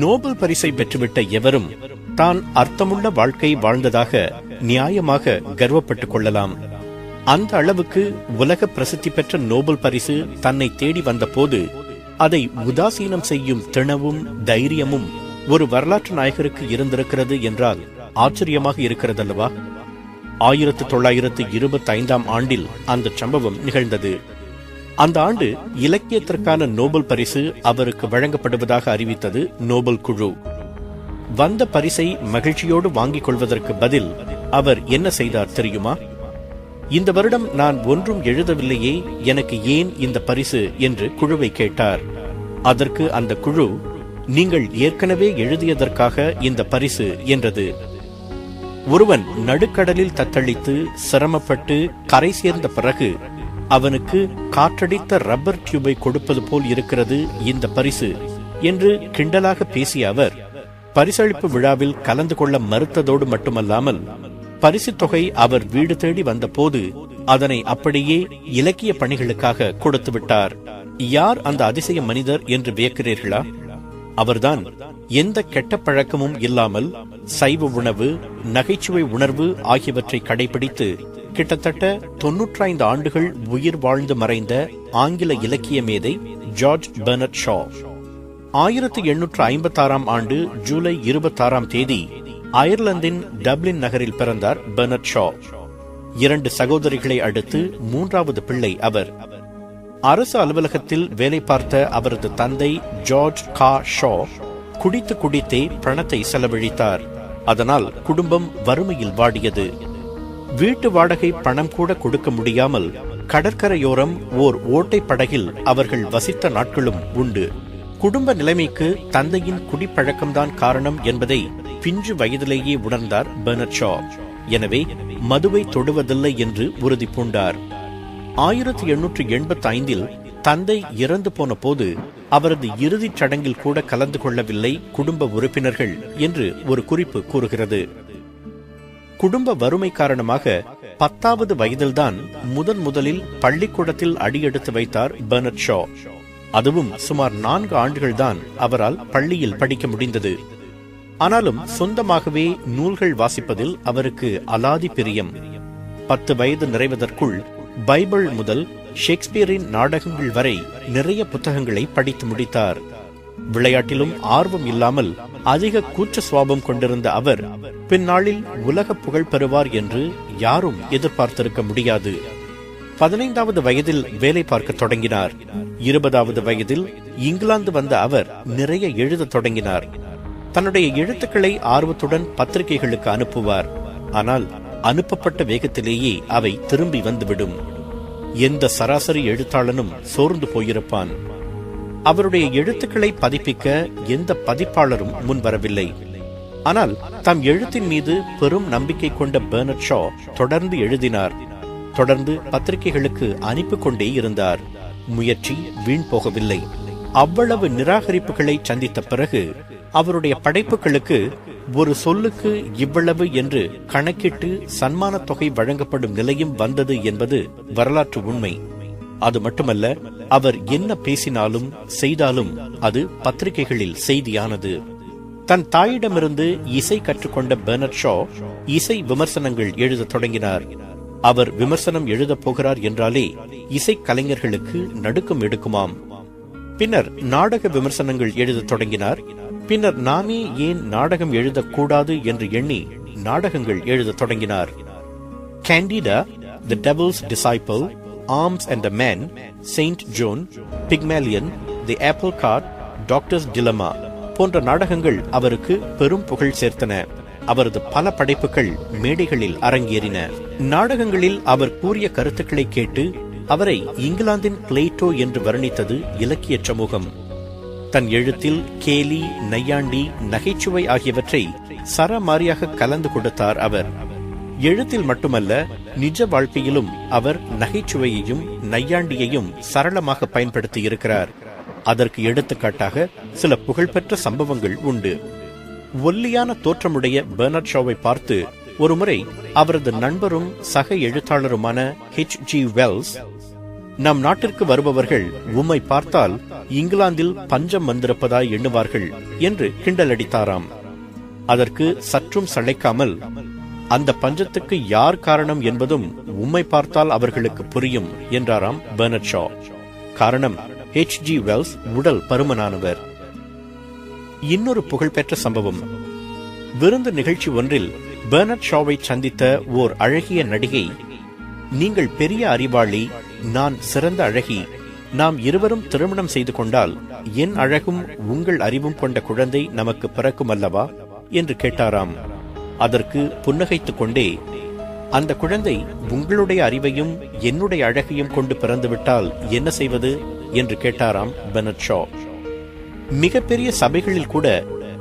Nobel பரிசை பெற்றுவிட்ட எவரும் தான் அர்த்தமுள்ள வாழ்க்கை வாழ்ந்ததாக நியாயமாக கர்வப்பட்டுக் கொள்ளலாம். அந்த அளவுக்கு உலக பிரசித்தி பெற்ற நோபல் பரிசு தன்னை தேடி வந்த போது அதை உதாசீனம் செய்யும் திணவும் தைரியமும் ஒரு வரலாற்று நாயகருக்கு இருந்திருக்கிறது என்றால் ஆச்சரியமாக இருக்கிறதல்லவா? 1925 ஆண்டில் அந்த சம்பவம் நிகழ்ந்தது. அந்த ஆண்டு இலக்கியத்திற்கான நோபல் பரிசு அவருக்கு வழங்கப்படுவதாக அறிவித்தது நோபல் குழு. வந்த பரிசை மகிழ்ச்சியோடு வாங்கிக் கொள்வதற்கு பதில் அவர் என்ன செய்தார் தெரியுமா? இந்த வருடம் நான் ஒன்றும் எழுதவில்லையே, எனக்கு ஏன் இந்த பரிசு என்று குழுவை கேட்டார். அதற்கு அந்த குழு, நீங்கள் ஏற்கனவே எழுதியதற்காக இந்த பரிசு என்றது. ஒருவன் நடுக்கடலில் தத்தளித்து சிரமப்பட்டு கரை சேர்ந்த பிறகு அவனுக்கு காற்றடித்த ரப்பர் டியூபை கொடுப்பது போல் இருக்கிறது இந்த பரிசு என்று கிண்டலாக பேசிய அவர் பரிசளிப்பு விழாவில் கலந்து கொள்ள மறுத்ததோடு மட்டுமல்லாமல் பரிசு தொகை அவர் வீடு தேடி வந்த போது அதனை அப்படியே இலக்கிய பணிகளுக்காக கொடுத்து விட்டார். யார் அந்த அதிசய மனிதர் என்று வியக்கிறீர்களா? அவர்தான் எந்த கெட்ட பழக்கமும் இல்லாமல் சைவ உணவு, நகைச்சுவை உணர்வு ஆகியவற்றை கடைபிடித்து கிட்டத்தட்ட 95 ஆண்டுகள் உயிர் வாழ்ந்து மறைந்த ஆங்கில இலக்கிய மேதை ஜார்ஜ் பெர்னட் ஷா. 1856 ஆண்டு ஜூலை 26 அயர்லாந்தின் டப்ளின் நகரில் பிறந்தார் பெர்னட் ஷா. 2 சகோதரிகளை அடுத்து 3வது பிள்ளை அவர். அரசு அலுவலகத்தில் வேலை பார்த்த அவரது தந்தை ஜார்ஜ் கா ஷா குடித்து குடித்தே பணத்தை செலவழித்தார். அதனால் குடும்பம் வறுமையில் வாடியது. வீட்டு வாடகை பணம் கூட கொடுக்க முடியாமல் கடற்கரையோரம் ஓர் ஓட்டை படகில் அவர்கள் வசித்த நாட்களும் உண்டு. குடும்ப நிலைமைக்கு தந்தையின் குடிப்பழக்கம்தான் காரணம் என்பதை பிஞ்சு வயதிலேயே உணர்ந்தார் பெர்னட் ஷா. எனவே மதுவை தொடுவதில்லை என்று உறுதி பூண்டார். 1885 தந்தை இறந்து போன போது அவரது இறுதிச் சடங்கில் கூட கலந்து கொள்ளவில்லை குடும்ப உறுப்பினர்கள் என்று ஒரு குறிப்பு கூறுகிறது. குடும்ப வறுமை காரணமாக 10வது வயதில்தான் முதலில் பள்ளிக்கூடத்தில் அடியெடுத்து வைத்தார் பெர்னட் ஷா. அதுவும் சுமார் 4 ஆண்டுகள்தான் அவரால் பள்ளியில் படிக்க முடிந்தது. ஆனாலும் சொந்தமாகவே நூல்கள் வாசிப்பதில் அவருக்கு அலாதி பிரியம். 10 வயது நிறைவதற்குள் பைபிள் முதல் ஷேக்ஸ்பியரின் நாடகங்கள் வரை நிறைய புத்தகங்களை படித்து முடித்தார். விளையாட்டிலும் ஆர்வம் இல்லாமல் அதிக கூச்ச சுவாபம் கொண்டிருந்த அவர் பின்னாளில் உலக புகழ் பெறுவார் என்று யாரும் எதிர்பார்த்திருக்க முடியாது. 15வது வயதில் வேலை பார்க்க தொடங்கினார். 20வது வயதில் இங்கிலாந்து வந்த அவர் நிறைய எழுத தொடங்கினார். தன்னுடைய எழுத்துக்களை ஆர்வத்துடன் பத்திரிகைகளுக்கு அனுப்புவார். ஆனால் அனுப்பப்பட்ட வேகத்திலேயே அவை திரும்பி வந்துவிடும். எந்த சராசரி எழுத்தாளனும் சோர்ந்து போயிருப்பான். அவருடைய எழுத்துக்களை பதிப்பிக்க எந்த பதிப்பாளரும் முன்வரவில்லை. ஆனால் தம் எழுத்தின் மீது பெரும் நம்பிக்கை கொண்ட பெர்னட் ஷா தொடர்ந்து எழுதினார். தொடர்ந்து பத்திரிகைகளுக்கு அனுப்பி கொண்டே இருந்தார். முயற்சி வீண் போகவில்லை. அவ்வளவு நிராகரிப்புகளை சந்தித்த பிறகு அவருடைய படைப்புகளுக்கு ஒரு சொல்லுக்கு இவ்வளவு என்று கணக்கிட்டு சன்மான தொகை வழங்கப்படும் நிலையும் வந்தது என்பது வரலாற்று உண்மை. அது மட்டுமல்ல, அவர் என்ன பேசினாலும் செய்தாலும் அது பத்திரிகைகளில் செய்தியானது. தன் தாயிடமிருந்து இசை கற்றுக்கொண்ட பெர்னட் ஷா இசை விமர்சனங்கள் எழுத தொடங்கினார். அவர் விமர்சனம் எழுதப் போகிறார் என்றாலே இசை கலைஞர்களுக்கு நடுக்கம் எடுக்குமாம். பின்னர் நாடக விமர்சனங்கள் எழுத தொடங்கினார். பின்னர் நாமே ஏன் நாடகம் எழுதக்கூடாது என்று எண்ணி நாடகங்கள் எழுத தொடங்கினார். Candida, the devil's disciple, arms and the man, saint Joan, Pygmalion, the apple cart, doctor's dilemma போன்ற நாடகங்கள் அவருக்கு பெரும் புகழ் சேர்த்தன. அவரது பல படைப்புகள் மேடைகளில் அரங்கேறின. நாடகங்களில் அவர் கூறிய கருத்துக்களை கேட்டு அவரை இங்கிலாந்தின் பிளேட்டோ என்று வர்ணித்தது இலக்கிய சமூகம். தன் எழுத்தில் கேலி, நையாண்டி, நகைச்சுவை ஆகியவற்றை சரமாரியாக கலந்து கொடுத்தார் அவர். எழுத்தில் மட்டுமல்ல, நிஜ வாழ்க்கையிலும் அவர் நகைச்சுவையையும் நையாண்டியையும் சரளமாக பயன்படுத்தி இருக்கிறார். அதற்கு எடுத்துக்காட்டாக சில புகழ்பெற்ற சம்பவங்கள் உண்டு. ஒல்லியான தோற்றமுடைய பெர்னட் ஷாவை பார்த்து ஒருமுறை அவரது நண்பரும் சக எழுத்தாளருமான H.G. வெல்ஸ், நம் நாட்டிற்கு வருபவர்கள் உம்மை பார்த்தால் இங்கிலாந்தில் பஞ்சம் வந்திருப்பதாய் எண்ணுவார்கள் என்று கிண்டலடித்தாராம். அதற்கு சற்றும் சளைக்காமல், அந்த பஞ்சத்துக்கு யார் காரணம் என்பதும் உம்மை பார்த்தால் அவர்களுக்கு புரியும் என்றாராம் பெர்னர்ட் ஷா. காரணம், H.G. வெல்ஸ் உடல் பருமனானவர். இன்னொரு புகழ்பெற்ற சம்பவம். விருந்து நிகழ்ச்சி ஒன்றில் பெர்னர்ட் ஷாவை சந்தித்த ஓர் அழகிய நடிகை, நீங்கள் பெரிய அறிவாளி, நான் சிறந்த அழகி, நாம் இருவரும் திருமணம் செய்து கொண்டால் என் அழகும் உங்கள் அறிவும் கொண்ட குழந்தை நமக்கு பிறக்கும் அல்லவா என்று கேட்டாராம். அதற்கு புன்னகைத்துக் கொண்டே, அந்த குழந்தை உங்களுடைய அறிவையும் என்னுடைய அழகையும் கொண்டு பிறந்துவிட்டால் என்ன செய்வது என்று கேட்டாராம் பெர்னர்ட் ஷா. மிகப்பெரிய சபைகளில் கூட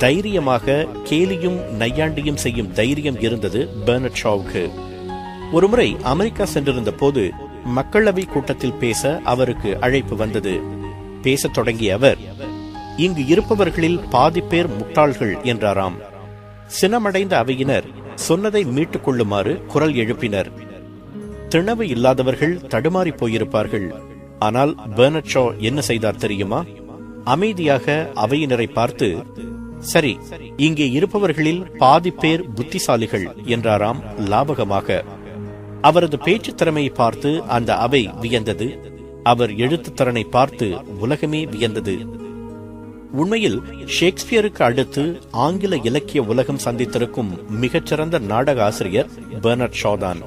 தைரியமாக கேலியும் நையாண்டியும் செய்யும் தைரியம் இருந்தது பெர்னர்ட் ஷாவுக்கு. ஒருமுறை அமெரிக்கா சென்றிருந்த போது மக்களவை கூட்டத்தில் பேச அவருக்கு அழைப்பு வந்தது. பேசத் தொடங்கிய அவர், இங்கு இருப்பவர்களில் பாதி பேர் முட்டாள்கள் என்றாராம். சினமடைந்த அவையினர் சொன்னதை மீட்டுக் கொள்ளுமாறு குரல் எழுப்பினர். திணவு இல்லாதவர்கள் தடுமாறி போயிருப்பார்கள். ஆனால் பெர்னர்ட் ஷா என்ன செய்தார் தெரியுமா? அமைதியாக அவையினரை பார்த்து, சரி, இங்கே இருப்பவர்களில் பாதி பேர் புத்திசாலிகள் என்றாராம் லாபகமாக. அவரது பேச்சு திறமையை பார்த்து அந்த அவை வியந்தது. அவர் எழுத்து திறனை பார்த்து உலகமே வியந்தது. உண்மையில் ஷேக்ஸ்பியருக்கு அடுத்து ஆங்கில இலக்கிய உலகம் சந்தித்திருக்கும் மிகச்சிறந்த நாடக ஆசிரியர் பெர்னர்ட் ஷா தான்.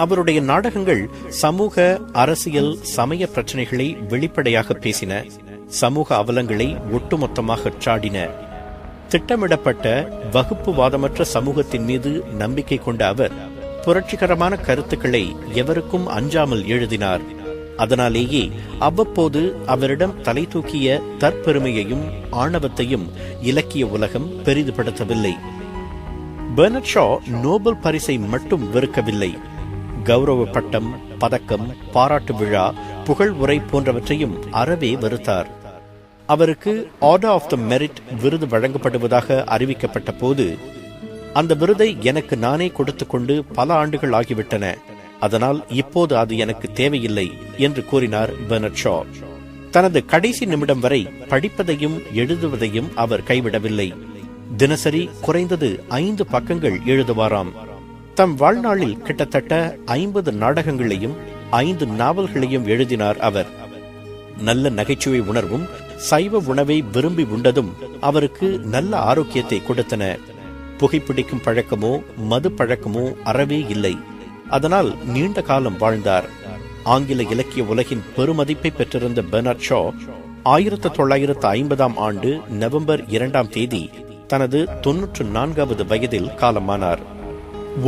அவருடைய நாடகங்கள் சமூக, அரசியல், சமய பிரச்சனைகளை வெளிப்படையாக பேசின, சமூக அவலங்களை ஒட்டுமொத்தமாக சாடின. திட்டமிடப்பட்ட வகுப்புவாதமற்ற சமூகத்தின் மீது நம்பிக்கை கொண்ட அவர் புரட்சிகரமான கருத்துக்களை எவருக்கும் அஞ்சாமல் எழுதினார். அதனாலேயே அவ்வப்போது அவரிடம் தலை தூக்கிய தற்பெருமையையும் ஆணவத்தையும் இலக்கிய உலகம் பெரிதுபடுத்தவில்லை. பெர்னர்ட் ஷா நோபல் பரிசை மட்டும் வெறுக்கவில்லை. கௌரவ பட்டம், பதக்கம், பாராட்டு விழா, புகழ் உரை போன்றவற்றையும் அறவே வெறுத்தார். அவருக்கு ஆர்டர் ஆஃப் த மெரிட் விருது வழங்கப்படுவதாக அறிவிக்கப்பட்ட போது, அந்த விருதை எனக்கு நானே கொடுத்துக் கொண்டு பல ஆண்டுகள் ஆகிவிட்டன, அதனால் இப்போது அது எனக்கு தேவையில்லை என்று கூறினார் பெர்னர்ட் ஷா. தனது கடைசி நிமிடம் வரை படிப்பதையும் எழுதுவதையும் அவர் கைவிடவில்லை. தினசரி குறைந்தது 5 பக்கங்கள் எழுதுவாராம். தம் வாழ்நாளில் கிட்டத்தட்ட 50 நாடகங்களையும் 5 நாவல்களையும் எழுதினார் அவர். நல்ல நகைச்சுவை உணர்வும் சைவ உணவை விரும்பி உண்டதும் அவருக்கு நல்ல ஆரோக்கியத்தை கொடுத்தன. புகைப்பிடிக்கும் பழக்கமோ மது பழக்கமோ அறவே இல்லை. அதனால் நீண்ட காலம் வாழ்ந்தார். ஆங்கில இலக்கிய உலகின் பெருமதிப்பை பெற்றிருந்த பெர்னர்ட் ஷா 1950ஆம் ஆண்டு நவம்பர் 2ஆம் தேதி தனது 94வது வயதில் காலமானார்.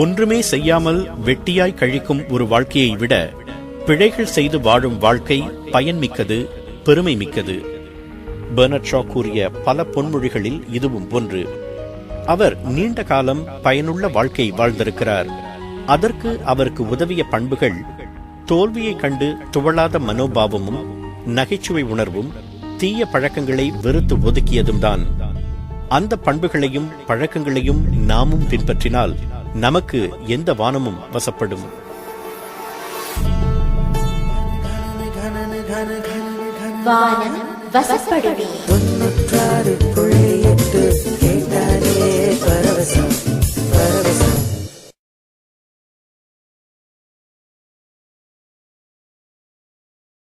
ஒன்றுமே செய்யாமல் வெட்டியாய் கழிக்கும் ஒரு வாழ்க்கையை விட பிழைகள் செய்து வாழும் வாழ்க்கை பயன்மிக்கது, பெருமை மிக்கது. பெர்னர்ட் ஷா கூறிய பல பொன்மொழிகளில் இதுவும் ஒன்று. அவர் நீண்ட காலம் பயனுள்ள வாழ்க்கை வாழ்ந்திருக்கிறார். அதற்கு அவருக்கு உதவிய பண்புகள் தோல்வியை கண்டு துவளாத மனோபாவமும், நகைச்சுவை உணர்வும், தீய பழக்கங்களை வெறுத்து ஒதுக்கியதும் தான். அந்த பண்புகளையும் பழக்கங்களையும் நாமும் பின்பற்றினால் நமக்கு எந்த வானமும் வசப்படும். வானம் வசப்படுமே.